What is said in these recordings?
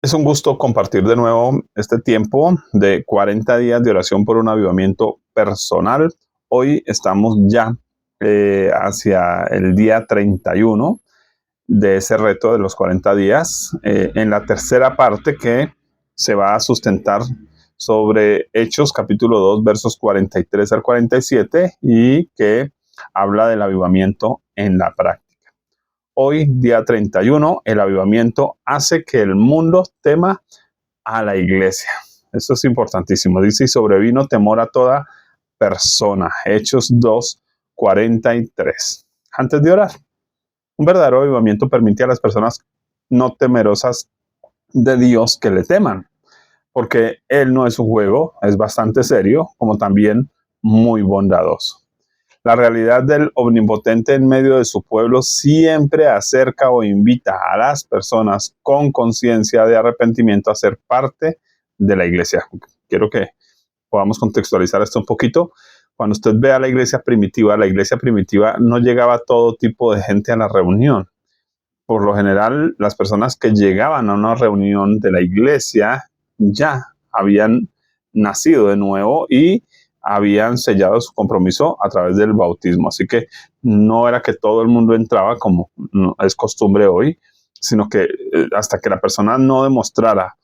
Es un gusto compartir de nuevo este tiempo de 40 días de oración por un avivamiento personal. Hoy estamos ya hacia el día 31 de ese reto de los 40 días, en la tercera parte que se va a sustentar sobre Hechos capítulo 2 versos 43 al 47 y que habla del avivamiento en la práctica. Hoy, día 31, el avivamiento hace que el mundo tema a la iglesia. Eso es importantísimo. Dice, y sobrevino temor a toda persona. Hechos 2, 43. Antes de orar, un verdadero avivamiento permite a las personas no temerosas de Dios que le teman, porque Él no es un juego, es bastante serio, como también muy bondadoso. La realidad del omnipotente en medio de su pueblo siempre acerca o invita a las personas con conciencia de arrepentimiento a ser parte de la iglesia. Quiero que podamos contextualizar esto un poquito. Cuando usted ve a la iglesia primitiva no llegaba todo tipo de gente a la reunión. Por lo general, las personas que llegaban a una reunión de la iglesia ya habían nacido de nuevo y habían sellado su compromiso a través del bautismo. Así que no era que todo el mundo entraba como es costumbre hoy, sino que hasta que la persona no demostrara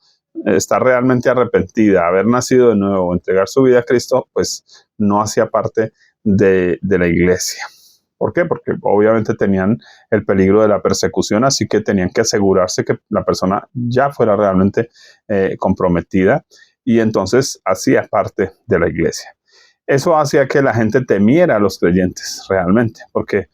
estar realmente arrepentida, haber nacido de nuevo, entregar su vida a Cristo, pues no hacía parte de la iglesia. ¿Por qué? Porque obviamente tenían el peligro de la persecución, así que tenían que asegurarse que la persona ya fuera realmente comprometida y entonces hacía parte de la iglesia. Eso hacía que la gente temiera a los creyentes realmente, porque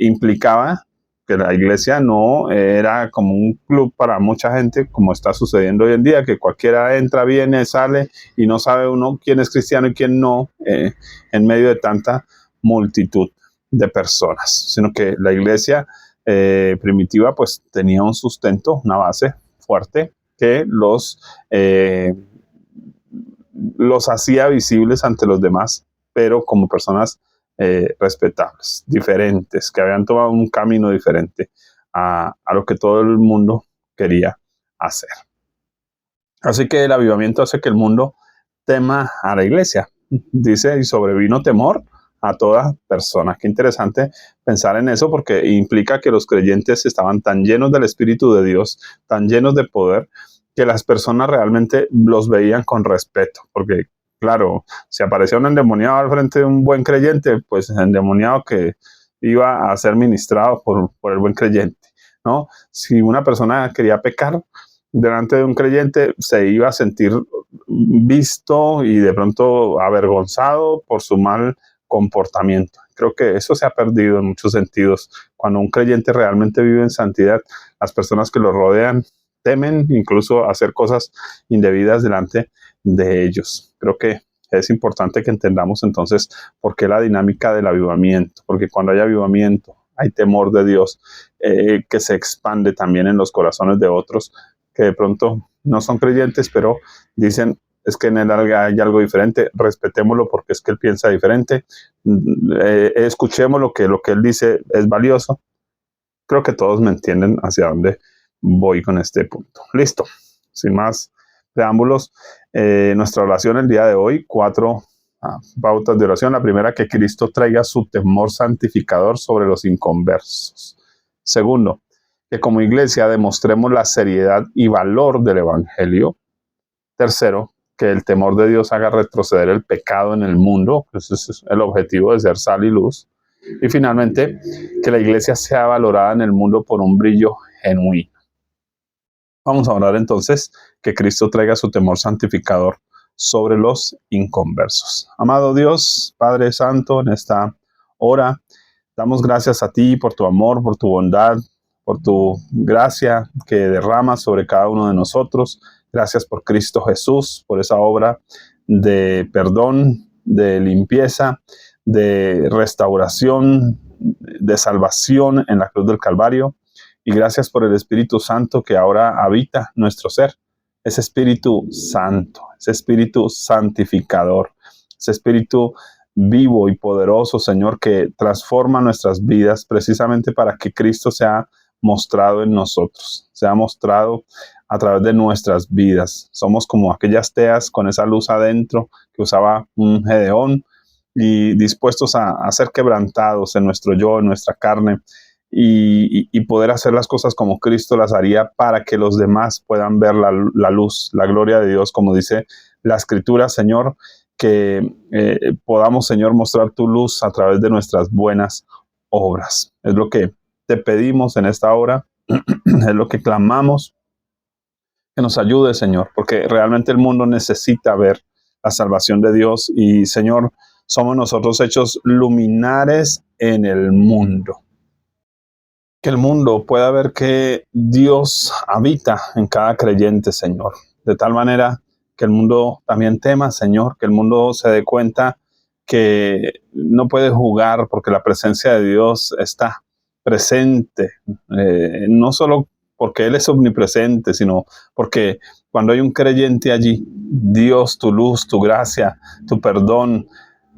implicaba que la iglesia no era como un club para mucha gente, como está sucediendo hoy en día, que cualquiera entra, viene, sale y no sabe uno quién es cristiano y quién no, en medio de tanta multitud de personas, sino que la iglesia primitiva pues tenía un sustento, una base fuerte que los hacía visibles ante los demás, pero como personas respetables, diferentes, que habían tomado un camino diferente a lo que todo el mundo quería hacer. Así que el avivamiento hace que el mundo tema a la iglesia. Dice, y sobrevino temor a toda persona. Qué interesante pensar en eso porque implica que los creyentes estaban tan llenos del Espíritu de Dios, tan llenos de poder, que las personas realmente los veían con respeto. Porque, claro, si aparecía un endemoniado al frente de un buen creyente, pues endemoniado que iba a ser ministrado por el buen creyente, ¿no? Si una persona quería pecar delante de un creyente, se iba a sentir visto y de pronto avergonzado por su mal comportamiento. Creo que eso se ha perdido en muchos sentidos. Cuando un creyente realmente vive en santidad, las personas que lo rodean temen incluso hacer cosas indebidas delante de ellos. Creo que es importante que entendamos entonces por qué la dinámica del avivamiento, porque cuando hay avivamiento, hay temor de Dios que se expande también en los corazones de otros que de pronto no son creyentes, pero dicen, es que en él hay algo diferente, respetémoslo porque es que él piensa diferente, escuchemos lo que él dice es valioso. Creo que todos me entienden hacia dónde voy con este punto. Listo, sin más preámbulos, nuestra oración el día de hoy, 4 pautas de oración. La primera, que Cristo traiga su temor santificador sobre los inconversos. Segundo, que como iglesia demostremos la seriedad y valor del evangelio. Tercero, que el temor de Dios haga retroceder el pecado en el mundo. Ese es el objetivo de ser sal y luz. Y finalmente, que la iglesia sea valorada en el mundo por un brillo genuino. Vamos a orar entonces que Cristo traiga su temor santificador sobre los inconversos. Amado Dios, Padre Santo, en esta hora, damos gracias a ti por tu amor, por tu bondad, por tu gracia que derramas sobre cada uno de nosotros. Gracias por Cristo Jesús, por esa obra de perdón, de limpieza, de restauración, de salvación en la cruz del Calvario. Y gracias por el Espíritu Santo que ahora habita nuestro ser. Ese Espíritu Santo, ese Espíritu santificador, ese Espíritu vivo y poderoso, Señor, que transforma nuestras vidas precisamente para que Cristo sea mostrado en nosotros, sea mostrado a través de nuestras vidas. Somos como aquellas teas con esa luz adentro que usaba un Gedeón, y dispuestos a ser quebrantados en nuestro yo, en nuestra carne, y poder hacer las cosas como Cristo las haría, para que los demás puedan ver la luz, la gloria de Dios, como dice la Escritura, Señor, que podamos, Señor, mostrar tu luz a través de nuestras buenas obras. Es lo que te pedimos en esta hora, es lo que clamamos, que nos ayude, Señor, porque realmente el mundo necesita ver la salvación de Dios, y, Señor, somos nosotros hechos luminares en el mundo. Que el mundo pueda ver que Dios habita en cada creyente, Señor, de tal manera que el mundo también tema, Señor, que el mundo se dé cuenta que no puede jugar, porque la presencia de Dios está presente, no solo porque Él es omnipresente, sino porque cuando hay un creyente allí, Dios, tu luz, tu gracia, tu perdón,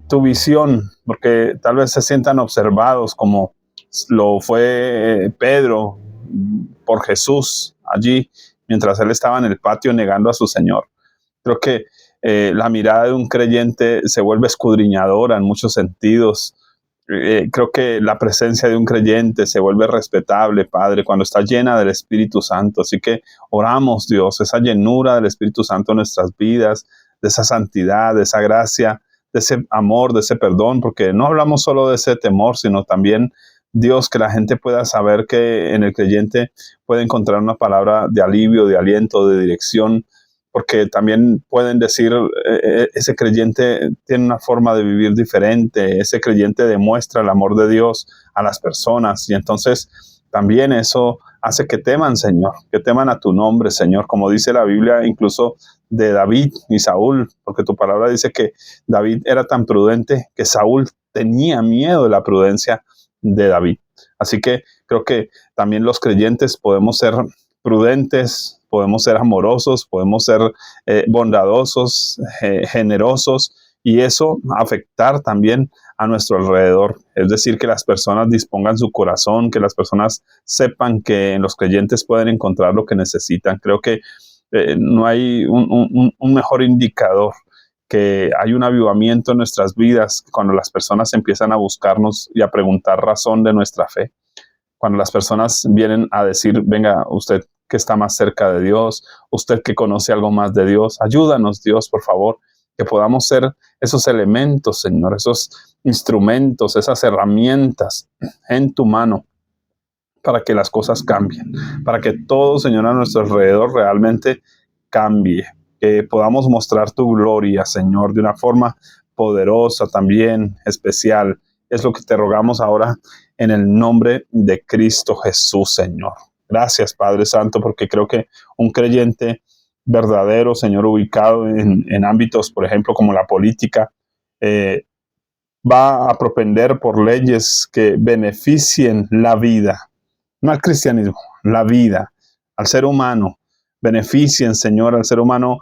tu visión, porque tal vez se sientan observados como lo fue Pedro por Jesús allí, mientras él estaba en el patio negando a su Señor. Creo que la mirada de un creyente se vuelve escudriñadora en muchos sentidos. Creo que la presencia de un creyente se vuelve respetable, Padre, cuando está llena del Espíritu Santo. Así que oramos, Dios, esa llenura del Espíritu Santo en nuestras vidas, de esa santidad, de esa gracia, de ese amor, de ese perdón, porque no hablamos solo de ese temor, sino también, Dios, que la gente pueda saber que en el creyente puede encontrar una palabra de alivio, de aliento, de dirección, porque también pueden decir, ese creyente tiene una forma de vivir diferente, ese creyente demuestra el amor de Dios a las personas, y entonces también eso hace que teman, Señor, que teman a tu nombre, Señor, como dice la Biblia incluso de David y Saúl, porque tu palabra dice que David era tan prudente que Saúl tenía miedo de la prudencia de David. Así que creo que también los creyentes podemos ser prudentes, podemos ser amorosos, podemos ser bondadosos, generosos, y eso afectar también a nuestro alrededor. Es decir, que las personas dispongan su corazón, que las personas sepan que en los creyentes pueden encontrar lo que necesitan. Creo que no hay un mejor indicador que hay un avivamiento en nuestras vidas cuando las personas empiezan a buscarnos y a preguntar razón de nuestra fe. Cuando las personas vienen a decir, venga, usted que está más cerca de Dios, usted que conoce algo más de Dios, ayúdanos, Dios, por favor, que podamos ser esos elementos, Señor, esos instrumentos, esas herramientas en tu mano, para que las cosas cambien, para que todo, Señor, a nuestro alrededor realmente cambie, que podamos mostrar tu gloria, Señor, de una forma poderosa también, especial. Es lo que te rogamos ahora en el nombre de Cristo Jesús, Señor. Gracias, Padre Santo, porque creo que un creyente verdadero, Señor, ubicado en ámbitos, por ejemplo, como la política, va a propender por leyes que beneficien la vida, no al cristianismo, la vida, al ser humano. Beneficien, Señor, al ser humano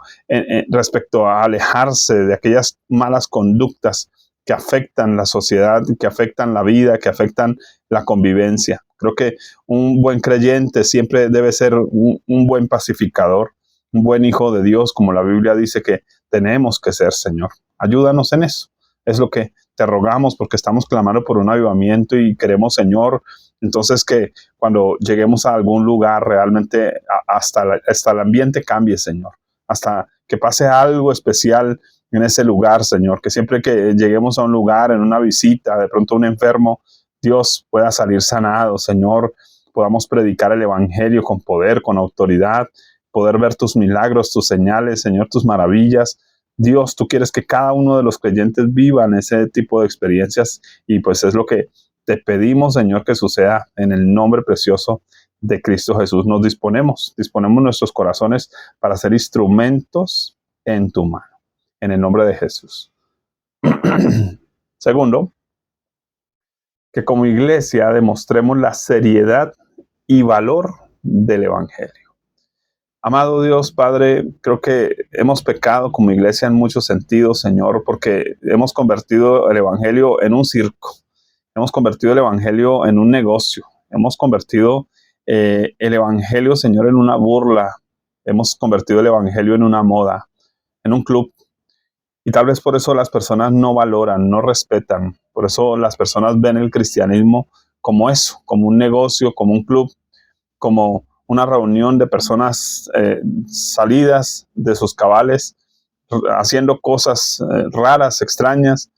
respecto a alejarse de aquellas malas conductas que afectan la sociedad, que afectan la vida, que afectan la convivencia. Creo que un buen creyente siempre debe ser un buen pacificador, un buen hijo de Dios, como la Biblia dice que tenemos que ser, Señor. Ayúdanos en eso. Es lo que te rogamos, porque estamos clamando por un avivamiento y queremos, Señor, entonces que cuando lleguemos a algún lugar realmente hasta el ambiente cambie, Señor, hasta que pase algo especial en ese lugar, Señor, que siempre que lleguemos a un lugar, en una visita, de pronto un enfermo, Dios pueda salir sanado, Señor, podamos predicar el evangelio con poder, con autoridad, poder ver tus milagros, tus señales, Señor, tus maravillas. Dios, tú quieres que cada uno de los creyentes vivan ese tipo de experiencias, y pues es lo que te pedimos, Señor, que suceda en el nombre precioso de Cristo Jesús. Nos disponemos nuestros corazones para ser instrumentos en tu mano, en el nombre de Jesús. Segundo, que como iglesia demostremos la seriedad y valor del evangelio. Amado Dios, Padre, creo que hemos pecado como iglesia en muchos sentidos, Señor, porque hemos convertido el evangelio en un circo. Hemos convertido el evangelio en un negocio. Hemos convertido el Evangelio, Señor, en una burla. Hemos convertido el Evangelio en una moda, en un club. Y tal vez por eso las personas no valoran, no respetan. Por eso las personas ven el cristianismo como eso, como un negocio, como un club, como una reunión de personas salidas de sus cabales, haciendo cosas raras, extrañas,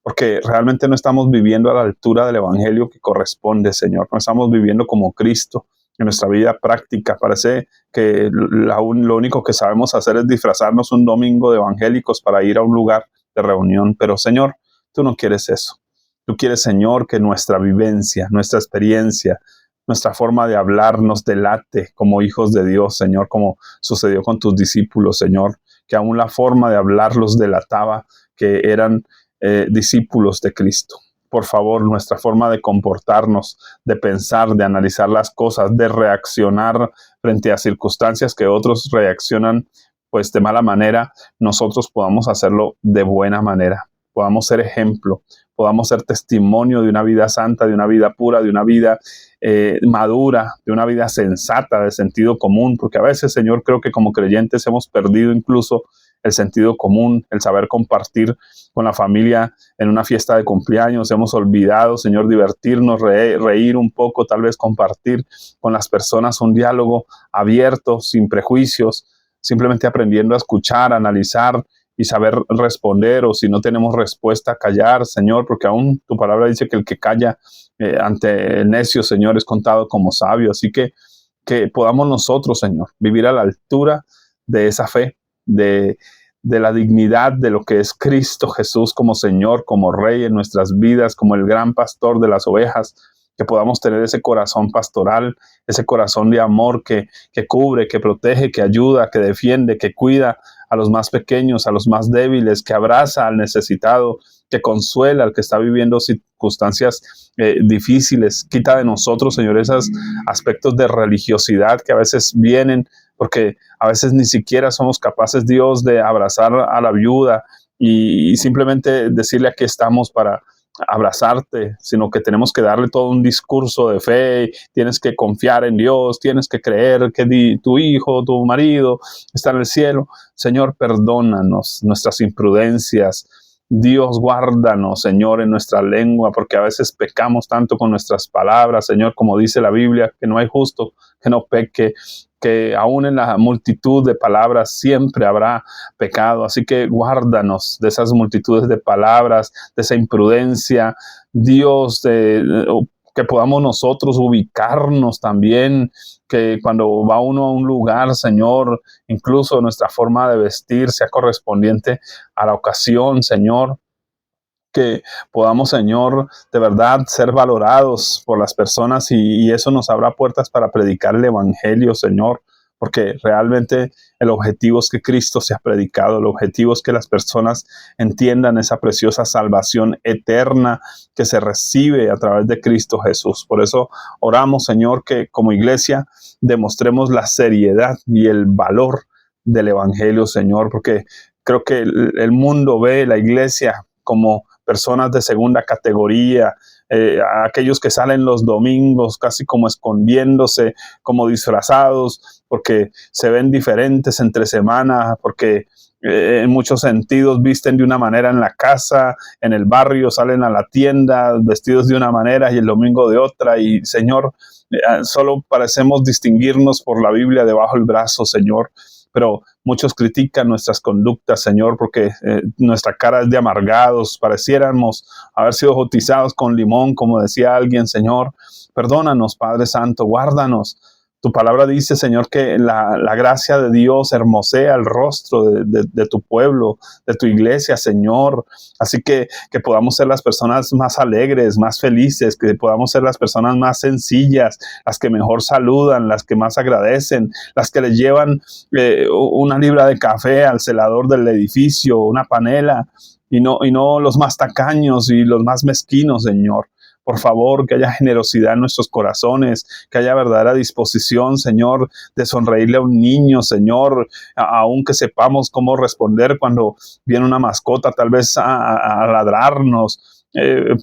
porque realmente no estamos viviendo a la altura del Evangelio que corresponde, Señor. No estamos viviendo como Cristo en nuestra vida práctica. Parece que lo único que sabemos hacer es disfrazarnos un domingo de evangélicos para ir a un lugar de reunión. Pero, Señor, tú no quieres eso. Tú quieres, Señor, que nuestra vivencia, nuestra experiencia, nuestra forma de hablar nos delate como hijos de Dios, Señor, como sucedió con tus discípulos, Señor, que aún la forma de hablar los delataba que eran discípulos de Cristo. Por favor, nuestra forma de comportarnos, de pensar, de analizar las cosas, de reaccionar frente a circunstancias que otros reaccionan pues de mala manera, nosotros podamos hacerlo de buena manera, podamos ser ejemplo, podamos ser testimonio de una vida santa, de una vida pura, de una vida madura, de una vida sensata, de sentido común, porque a veces, Señor, creo que como creyentes hemos perdido incluso el sentido común, el saber compartir con la familia en una fiesta de cumpleaños. Hemos olvidado, Señor, divertirnos, reír un poco, tal vez compartir con las personas un diálogo abierto, sin prejuicios, simplemente aprendiendo a escuchar, a analizar y saber responder, o si no tenemos respuesta, callar, Señor, porque aún tu palabra dice que el que calla ante el necio, Señor, es contado como sabio. Así que podamos nosotros, Señor, vivir a la altura de esa fe, de la dignidad de lo que es Cristo Jesús como Señor, como Rey en nuestras vidas, como el gran pastor de las ovejas, que podamos tener ese corazón pastoral, ese corazón de amor que cubre, que protege, que ayuda, que defiende, que cuida a los más pequeños, a los más débiles, que abraza al necesitado, que consuela al que está viviendo circunstancias difíciles. Quita de nosotros, Señor, esos aspectos de religiosidad que a veces vienen, porque a veces ni siquiera somos capaces, Dios, de abrazar a la viuda y simplemente decirle aquí estamos para abrazarte, sino que tenemos que darle todo un discurso de fe. Tienes que confiar en Dios, tienes que creer que tu hijo, tu marido está en el cielo. Señor, perdónanos nuestras imprudencias. Dios, guárdanos, Señor, en nuestra lengua, porque a veces pecamos tanto con nuestras palabras, Señor, como dice la Biblia, que no hay justo que no peque, que aún en la multitud de palabras siempre habrá pecado. Así que guárdanos de esas multitudes de palabras, de esa imprudencia, Dios, que podamos nosotros ubicarnos también, que cuando va uno a un lugar, Señor, incluso nuestra forma de vestir sea correspondiente a la ocasión, Señor, que podamos, Señor, de verdad ser valorados por las personas y eso nos abra puertas para predicar el Evangelio, Señor, porque realmente el objetivo es que Cristo sea predicado, el objetivo es que las personas entiendan esa preciosa salvación eterna que se recibe a través de Cristo Jesús. Por eso oramos, Señor, que como iglesia demostremos la seriedad y el valor del Evangelio, Señor, porque creo que el mundo ve la iglesia como personas de segunda categoría, aquellos que salen los domingos casi como escondiéndose, como disfrazados, porque se ven diferentes entre semana, porque en muchos sentidos visten de una manera en la casa, en el barrio, salen a la tienda vestidos de una manera y el domingo de otra. Y Señor, solo parecemos distinguirnos por la Biblia debajo del brazo, Señor. Pero muchos critican nuestras conductas, Señor, porque nuestra cara es de amargados, pareciéramos haber sido bautizados con limón, como decía alguien, Señor. Perdónanos, Padre Santo, guárdanos. Tu palabra dice, Señor, que la gracia de Dios hermosea el rostro de tu pueblo, de tu iglesia, Señor. Así que podamos ser las personas más alegres, más felices, que podamos ser las personas más sencillas, las que mejor saludan, las que más agradecen, las que le llevan una libra de café al celador del edificio, una panela, y no los más tacaños y los más mezquinos, Señor. Por favor, que haya generosidad en nuestros corazones, que haya verdadera disposición, Señor, de sonreírle a un niño, Señor, aunque sepamos cómo responder cuando viene una mascota tal vez a ladrarnos,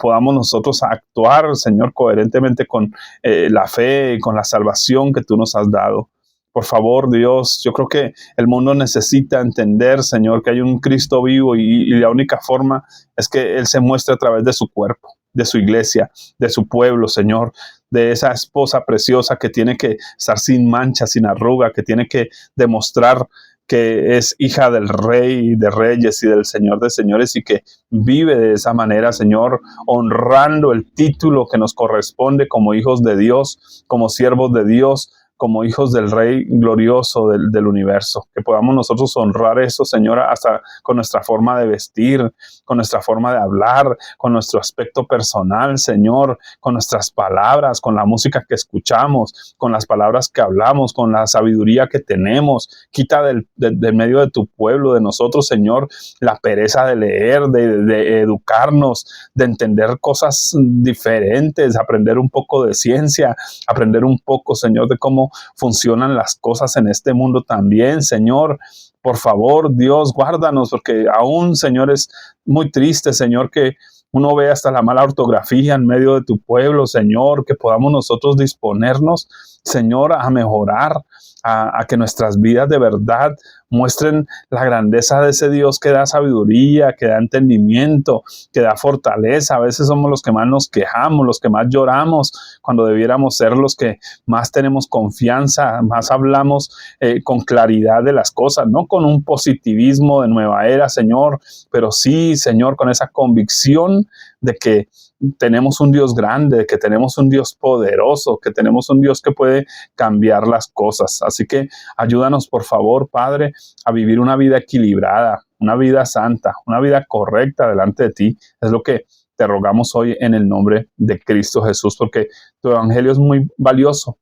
podamos nosotros actuar, Señor, coherentemente con la fe y con la salvación que tú nos has dado. Por favor, Dios, yo creo que el mundo necesita entender, Señor, que hay un Cristo vivo y la única forma es que Él se muestre a través de su cuerpo, de su iglesia, de su pueblo, Señor, de esa esposa preciosa que tiene que estar sin mancha, sin arruga, que tiene que demostrar que es hija del Rey de Reyes y del Señor de Señores y que vive de esa manera, Señor, honrando el título que nos corresponde como hijos de Dios, como siervos de Dios, como hijos del Rey glorioso del universo. Que podamos nosotros honrar eso, Señora, hasta con nuestra forma de vestir, con nuestra forma de hablar, con nuestro aspecto personal, Señor, con nuestras palabras, con la música que escuchamos, con las palabras que hablamos, con la sabiduría que tenemos. Quita del medio de tu pueblo, de nosotros, Señor, la pereza de leer, de educarnos, de entender cosas diferentes, aprender un poco de ciencia, aprender un poco, Señor, de cómo funcionan las cosas en este mundo también, Señor. Por favor, Dios, guárdanos, porque aún, Señor, es muy triste, Señor, que uno ve hasta la mala ortografía en medio de tu pueblo, Señor, que podamos nosotros disponernos, Señor, a mejorar, a que nuestras vidas de verdad muestren la grandeza de ese Dios que da sabiduría, que da entendimiento, que da fortaleza. A veces somos los que más nos quejamos, los que más lloramos, cuando debiéramos ser los que más tenemos confianza, más hablamos con claridad de las cosas, no con un positivismo de nueva era, Señor, pero sí, Señor, con esa convicción de que tenemos un Dios grande, que tenemos un Dios poderoso, que tenemos un Dios que puede cambiar las cosas. Así que ayúdanos, por favor, Padre, a vivir una vida equilibrada, una vida santa, una vida correcta delante de ti. Es lo que te rogamos hoy en el nombre de Cristo Jesús, porque tu evangelio es muy valioso,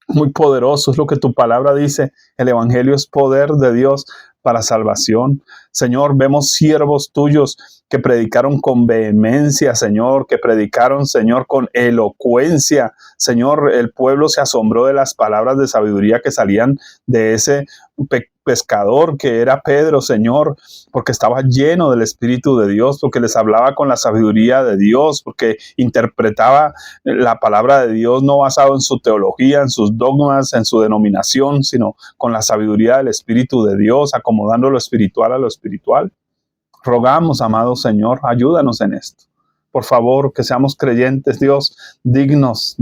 muy poderoso, es lo que tu palabra dice. El evangelio es poder de Dios para salvación. Señor, vemos siervos tuyos que predicaron con vehemencia, Señor, que predicaron, Señor, con elocuencia. Señor, el pueblo se asombró de las palabras de sabiduría que salían de ese pescador que era Pedro, Señor, porque estaba lleno del Espíritu de Dios, porque les hablaba con la sabiduría de Dios, porque interpretaba la palabra de Dios no basado en su teología, en sus dogmas, en su denominación, sino con la sabiduría del Espíritu de Dios, acomodando lo espiritual a lo espiritual. Rogamos, amado Señor, ayúdanos en esto. Por favor, que seamos creyentes, Dios, dignos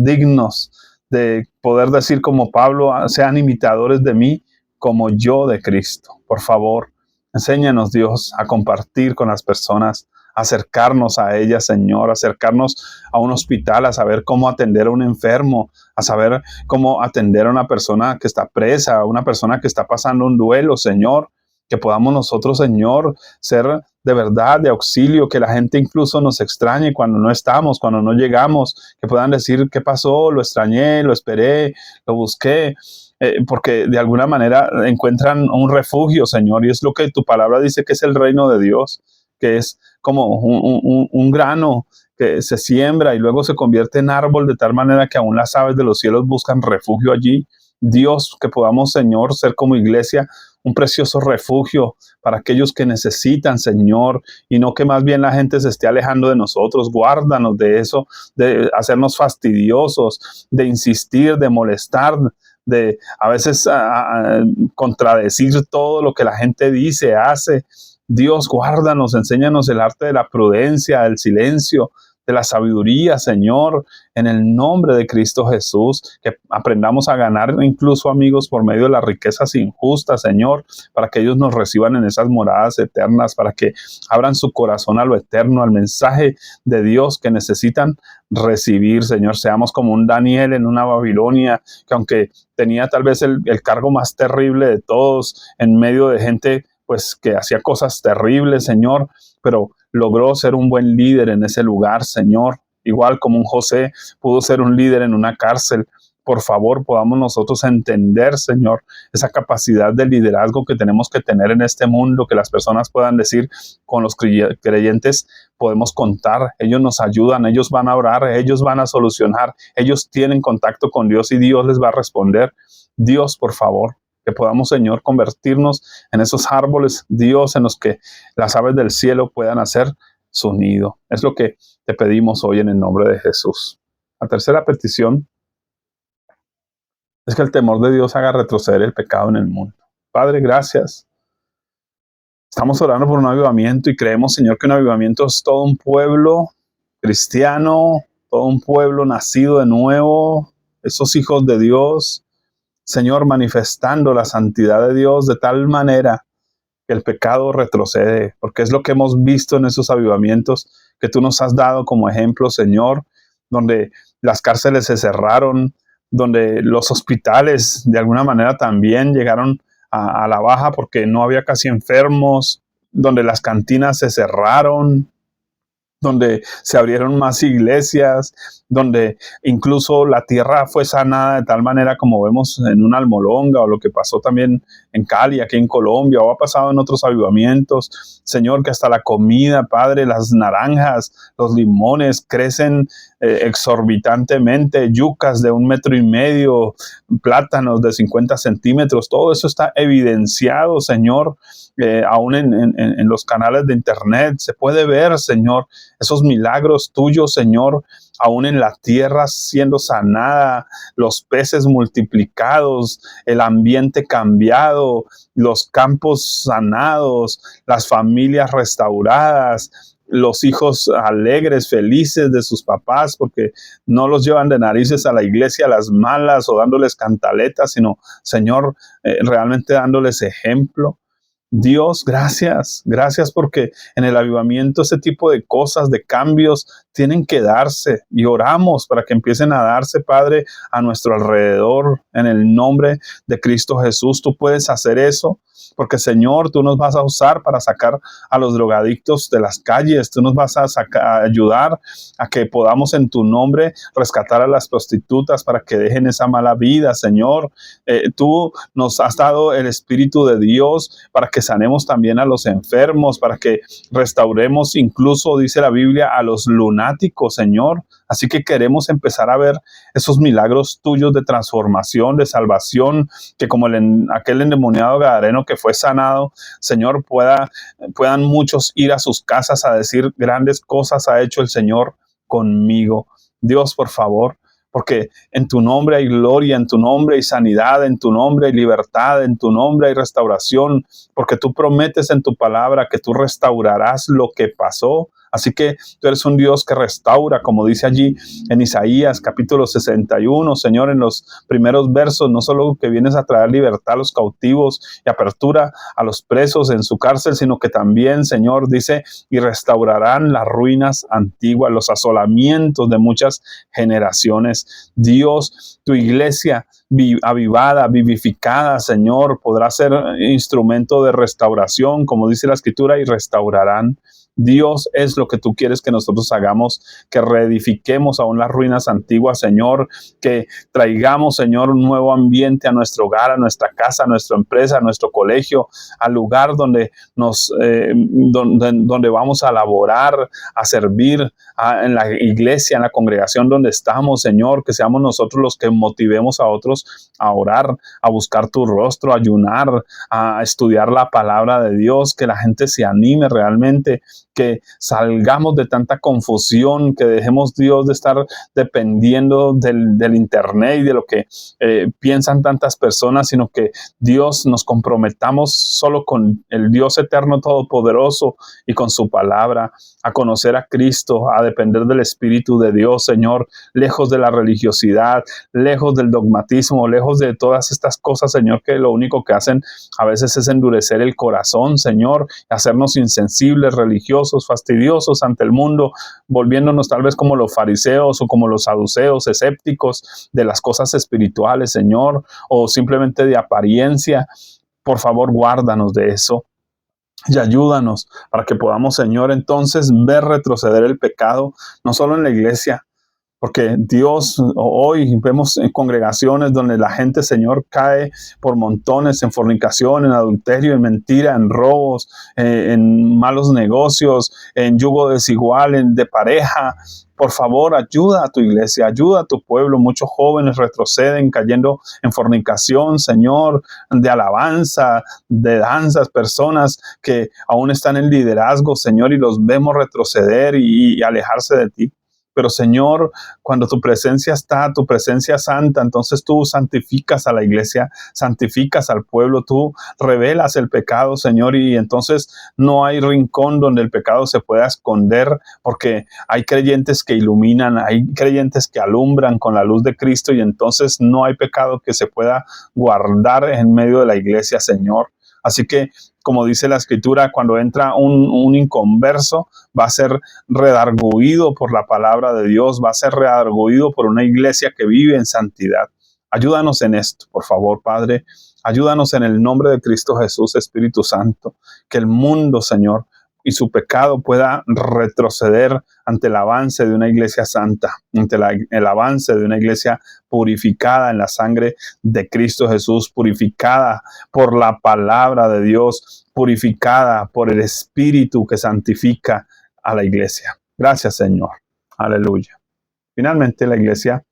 de poder decir como Pablo, sean imitadores de mí como yo de Cristo. Por favor, enséñanos, Dios, a compartir con las personas, acercarnos a ellas, Señor, acercarnos a un hospital, a saber cómo atender a un enfermo, a saber cómo atender a una persona que está presa, a una persona que está pasando un duelo, Señor. Que podamos nosotros, Señor, ser de verdad de auxilio, que la gente incluso nos extrañe cuando no estamos, cuando no llegamos, que puedan decir qué pasó, lo extrañé, lo esperé, lo busqué, porque de alguna manera encuentran un refugio, Señor, y es lo que tu palabra dice que es el reino de Dios, que es como un grano que se siembra y luego se convierte en árbol de tal manera que aún las aves de los cielos buscan refugio allí. Dios, que podamos, Señor, ser como iglesia un precioso refugio para aquellos que necesitan, Señor, y no que más bien la gente se esté alejando de nosotros. Guárdanos de eso, de hacernos fastidiosos, de insistir, de molestar, de a veces contradecir todo lo que la gente dice, hace. Dios, guárdanos, enséñanos el arte de la prudencia, del silencio, de la sabiduría, Señor, en el nombre de Cristo Jesús, que aprendamos a ganar incluso amigos por medio de las riquezas injustas, Señor, para que ellos nos reciban en esas moradas eternas, para que abran su corazón a lo eterno, al mensaje de Dios que necesitan recibir, Señor. Seamos como un Daniel en una Babilonia, que aunque tenía tal vez el cargo más terrible de todos, en medio de gente pues que hacía cosas terribles, Señor, pero logró ser un buen líder en ese lugar, Señor. Igual como un José pudo ser un líder en una cárcel. Por favor, podamos nosotros entender, Señor, esa capacidad de liderazgo que tenemos que tener en este mundo, que las personas puedan decir, con los creyentes podemos contar, ellos nos ayudan, ellos van a orar, ellos van a solucionar, ellos tienen contacto con Dios y Dios les va a responder. Dios, por favor, que podamos, Señor, convertirnos en esos árboles, Dios, en los que las aves del cielo puedan hacer su nido. Es lo que te pedimos hoy en el nombre de Jesús. La tercera petición es que el temor de Dios haga retroceder el pecado en el mundo. Padre, gracias. Estamos orando por un avivamiento y creemos, Señor, que un avivamiento es todo un pueblo cristiano, todo un pueblo nacido de nuevo, esos hijos de Dios, Señor, manifestando la santidad de Dios de tal manera que el pecado retrocede, porque es lo que hemos visto en esos avivamientos que tú nos has dado como ejemplo, Señor, donde las cárceles se cerraron, donde los hospitales de alguna manera también llegaron a la baja porque no había casi enfermos, donde las cantinas se cerraron, donde se abrieron más iglesias, donde incluso la tierra fue sanada de tal manera como vemos en una Almolonga o lo que pasó también en Cali, aquí en Colombia, o ha pasado en otros avivamientos. Señor, que hasta la comida, Padre, las naranjas, los limones crecen exorbitantemente, yucas de 1,5 metros, plátanos de 50 centímetros, todo eso está evidenciado, Señor, aún en los canales de internet. Se puede ver, Señor, esos milagros tuyos, Señor, aún en la tierra siendo sanada, los peces multiplicados, el ambiente cambiado, los campos sanados, las familias restauradas, los hijos alegres, felices de sus papás, porque no los llevan de narices a la iglesia a las malas o dándoles cantaletas, sino, Señor, realmente dándoles ejemplo. Dios, gracias, gracias porque en el avivamiento ese tipo de cosas, de cambios, tienen que darse y oramos para que empiecen a darse, Padre, a nuestro alrededor en el nombre de Cristo Jesús. Tú puedes hacer eso porque, Señor, tú nos vas a usar para sacar a los drogadictos de las calles, tú nos vas a ayudar a que podamos en tu nombre rescatar a las prostitutas para que dejen esa mala vida, Señor. Tú nos has dado el Espíritu de Dios para que sanemos también a los enfermos, para que restauremos incluso, dice la Biblia, a los lunáticos, Señor. Así que queremos empezar a ver esos milagros tuyos de transformación, de salvación, que como aquel endemoniado gadareno que fue sanado, Señor, puedan muchos ir a sus casas a decir grandes cosas ha hecho el Señor conmigo. Dios, por favor, porque en tu nombre hay gloria, en tu nombre hay sanidad, en tu nombre hay libertad, en tu nombre hay restauración, porque tú prometes en tu palabra que tú restaurarás lo que pasó. Así que tú eres un Dios que restaura, como dice allí en Isaías capítulo 61, Señor, en los primeros versos, no solo que vienes a traer libertad a los cautivos y apertura a los presos en su cárcel, sino que también, Señor, dice, y restaurarán las ruinas antiguas, los asolamientos de muchas generaciones. Dios, tu iglesia avivada, vivificada, Señor, podrá ser instrumento de restauración, como dice la Escritura, y restaurarán. Dios, es lo que tú quieres que nosotros hagamos, que reedifiquemos aún las ruinas antiguas, Señor, que traigamos, Señor, un nuevo ambiente a nuestro hogar, a nuestra casa, a nuestra empresa, a nuestro colegio, al lugar donde donde vamos a laborar, a servir, en la iglesia, en la congregación donde estamos, Señor, que seamos nosotros los que motivemos a otros a orar, a buscar tu rostro, a ayunar, a estudiar la palabra de Dios, que la gente se anime realmente, que salgamos de tanta confusión, que dejemos, Dios, de estar dependiendo del internet y de lo que piensan tantas personas, sino que, Dios, nos comprometamos solo con el Dios eterno todopoderoso y con su palabra, a conocer a Cristo, a depender del Espíritu de Dios, Señor, lejos de la religiosidad, lejos del dogmatismo, lejos de todas estas cosas, Señor, que lo único que hacen a veces es endurecer el corazón, Señor, hacernos insensibles, religiosos, fastidiosos ante el mundo, volviéndonos tal vez como los fariseos o como los saduceos, escépticos de las cosas espirituales, Señor, o simplemente de apariencia. Por favor, guárdanos de eso y ayúdanos para que podamos, Señor, entonces ver retroceder el pecado, no solo en la iglesia, Porque Dios, hoy vemos en congregaciones donde la gente, Señor, cae por montones en fornicación, en adulterio, en mentira, en robos, en malos negocios, en yugo desigual, de pareja. Por favor, ayuda a tu iglesia, ayuda a tu pueblo. Muchos jóvenes retroceden cayendo en fornicación, Señor, de alabanza, de danzas, personas que aún están en liderazgo, Señor, y los vemos retroceder y alejarse de ti. Pero Señor, cuando tu presencia está, tu presencia santa, entonces tú santificas a la iglesia, santificas al pueblo, tú revelas el pecado, Señor, y entonces no hay rincón donde el pecado se pueda esconder, porque hay creyentes que iluminan, hay creyentes que alumbran con la luz de Cristo, y entonces no hay pecado que se pueda guardar en medio de la iglesia, Señor. Así que, como dice la Escritura, cuando entra un inconverso, va a ser redarguido por la palabra de Dios, va a ser redarguido por una iglesia que vive en santidad. Ayúdanos en esto, por favor, Padre. Ayúdanos en el nombre de Cristo Jesús, Espíritu Santo, que el mundo, Señor, y su pecado pueda retroceder ante el avance de una iglesia santa, ante el avance de una iglesia purificada en la sangre de Cristo Jesús, purificada por la palabra de Dios, purificada por el Espíritu que santifica a la iglesia. Gracias, Señor. Aleluya. Finalmente, la iglesia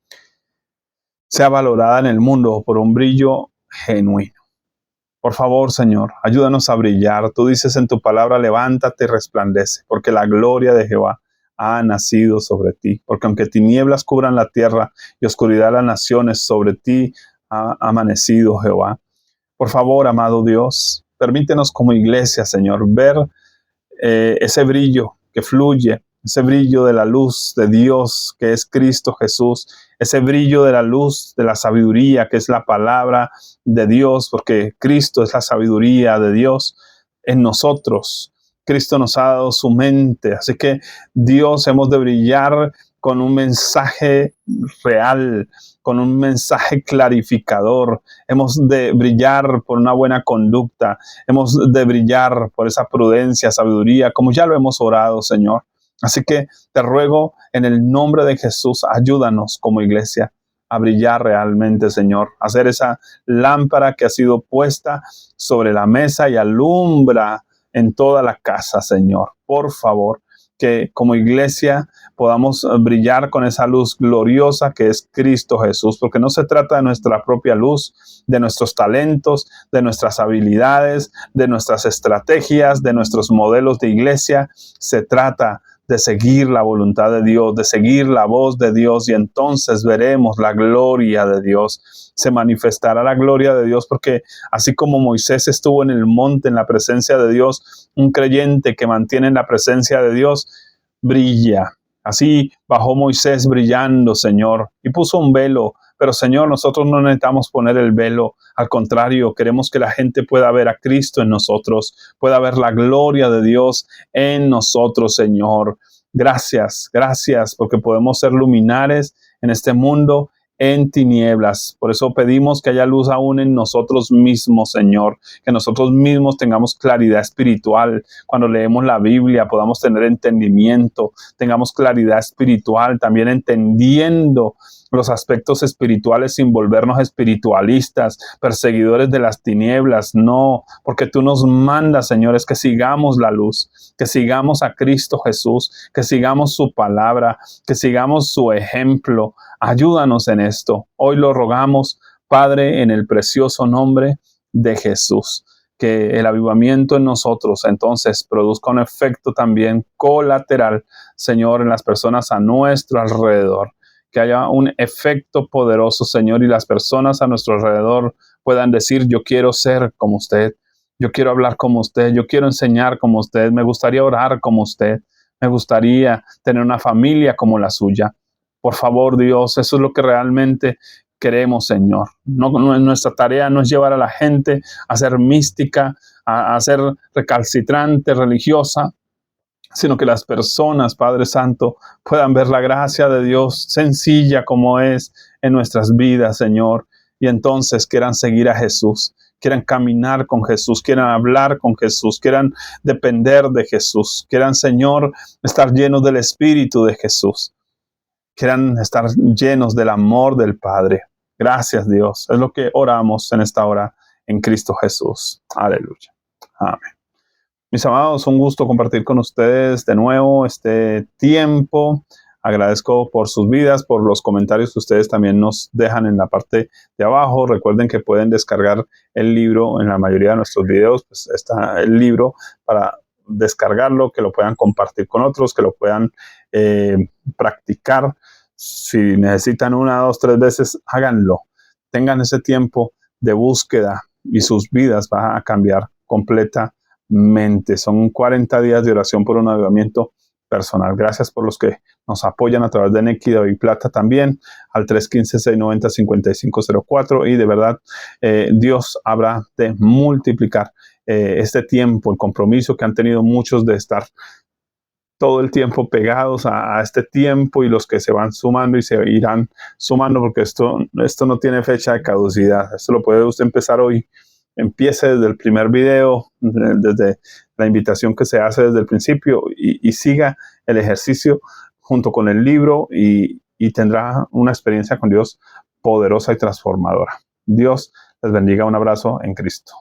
sea valorada en el mundo por un brillo genuino. Por favor, Señor, ayúdanos a brillar. Tú dices en tu palabra, levántate y resplandece, porque la gloria de Jehová ha nacido sobre ti. Porque aunque tinieblas cubran la tierra y oscuridad las naciones, sobre ti ha amanecido Jehová. Por favor, amado Dios, permítenos como iglesia, Señor, ver ese brillo que fluye, ese brillo de la luz de Dios que es Cristo Jesús, ese brillo de la luz de la sabiduría que es la palabra de Dios, porque Cristo es la sabiduría de Dios en nosotros. Cristo nos ha dado su mente, así que Dios hemos de brillar con un mensaje real, con un mensaje clarificador. Hemos de brillar por una buena conducta. Hemos de brillar por esa prudencia, sabiduría, como ya lo hemos orado, Señor. Así que te ruego en el nombre de Jesús, ayúdanos como iglesia a brillar realmente, Señor. A hacer esa lámpara que ha sido puesta sobre la mesa y alumbra en toda la casa, Señor. Por favor, que como iglesia podamos brillar con esa luz gloriosa que es Cristo Jesús, porque no se trata de nuestra propia luz, de nuestros talentos, de nuestras habilidades, de nuestras estrategias, de nuestros modelos de iglesia. Se trata de seguir la voluntad de Dios, de seguir la voz de Dios, y entonces veremos la gloria de Dios. Se manifestará la gloria de Dios, porque así como Moisés estuvo en el monte en la presencia de Dios, un creyente que mantiene en la presencia de Dios brilla. Así bajó Moisés brillando, Señor, y puso un velo. Pero, Señor, nosotros no necesitamos poner el velo. Al contrario, queremos que la gente pueda ver a Cristo en nosotros, pueda ver la gloria de Dios en nosotros, Señor. Gracias, gracias, porque podemos ser luminares en este mundo en tinieblas. Por eso pedimos que haya luz aún en nosotros mismos, Señor, que nosotros mismos tengamos claridad espiritual. Cuando leemos la Biblia podamos tener entendimiento, tengamos claridad espiritual, también entendiendo los aspectos espirituales sin volvernos espiritualistas, perseguidores de las tinieblas. No, porque tú nos mandas, Señor, es que sigamos la luz, que sigamos a Cristo Jesús, que sigamos su palabra, que sigamos su ejemplo. Ayúdanos en esto. Hoy lo rogamos, Padre, en el precioso nombre de Jesús. Que el avivamiento en nosotros entonces produzca un efecto también colateral, Señor, en las personas a nuestro alrededor. Que haya un efecto poderoso, Señor, y las personas a nuestro alrededor puedan decir, yo quiero ser como usted, yo quiero hablar como usted, yo quiero enseñar como usted, me gustaría orar como usted, me gustaría tener una familia como la suya. Por favor, Dios, eso es lo que realmente queremos, Señor. Nuestra tarea no es llevar a la gente a ser mística, a ser recalcitrante, religiosa, sino que las personas, Padre Santo, puedan ver la gracia de Dios sencilla como es en nuestras vidas, Señor, y entonces quieran seguir a Jesús, quieran caminar con Jesús, quieran hablar con Jesús, quieran depender de Jesús, quieran, Señor, estar llenos del Espíritu de Jesús. quieran estar llenos del amor del Padre. Gracias, Dios. Es lo que oramos en esta hora en Cristo Jesús. Aleluya. Amén. Mis amados, un gusto compartir con ustedes de nuevo este tiempo. Agradezco por sus vidas, por los comentarios que ustedes también nos dejan en la parte de abajo. Recuerden que pueden descargar el libro en la mayoría de nuestros videos. Pues está el libro para descargarlo, que lo puedan compartir con otros, que lo puedan practicar. Si necesitan 1, 2, 3 veces, háganlo. Tengan ese tiempo de búsqueda y sus vidas van a cambiar completamente. Son 40 días de oración por un avivamiento personal. Gracias por los que nos apoyan a través de Nequi, de Plata también, al 315-690-5504, y de verdad Dios habrá de multiplicar este tiempo, el compromiso que han tenido muchos de estar todo el tiempo pegados a este tiempo, y los que se van sumando y se irán sumando, porque esto no tiene fecha de caducidad. Esto lo puede usted empezar hoy. Empiece desde el primer video, desde la invitación que se hace desde el principio, y siga el ejercicio junto con el libro, y tendrá una experiencia con Dios poderosa y transformadora. Dios les bendiga. Un abrazo en Cristo.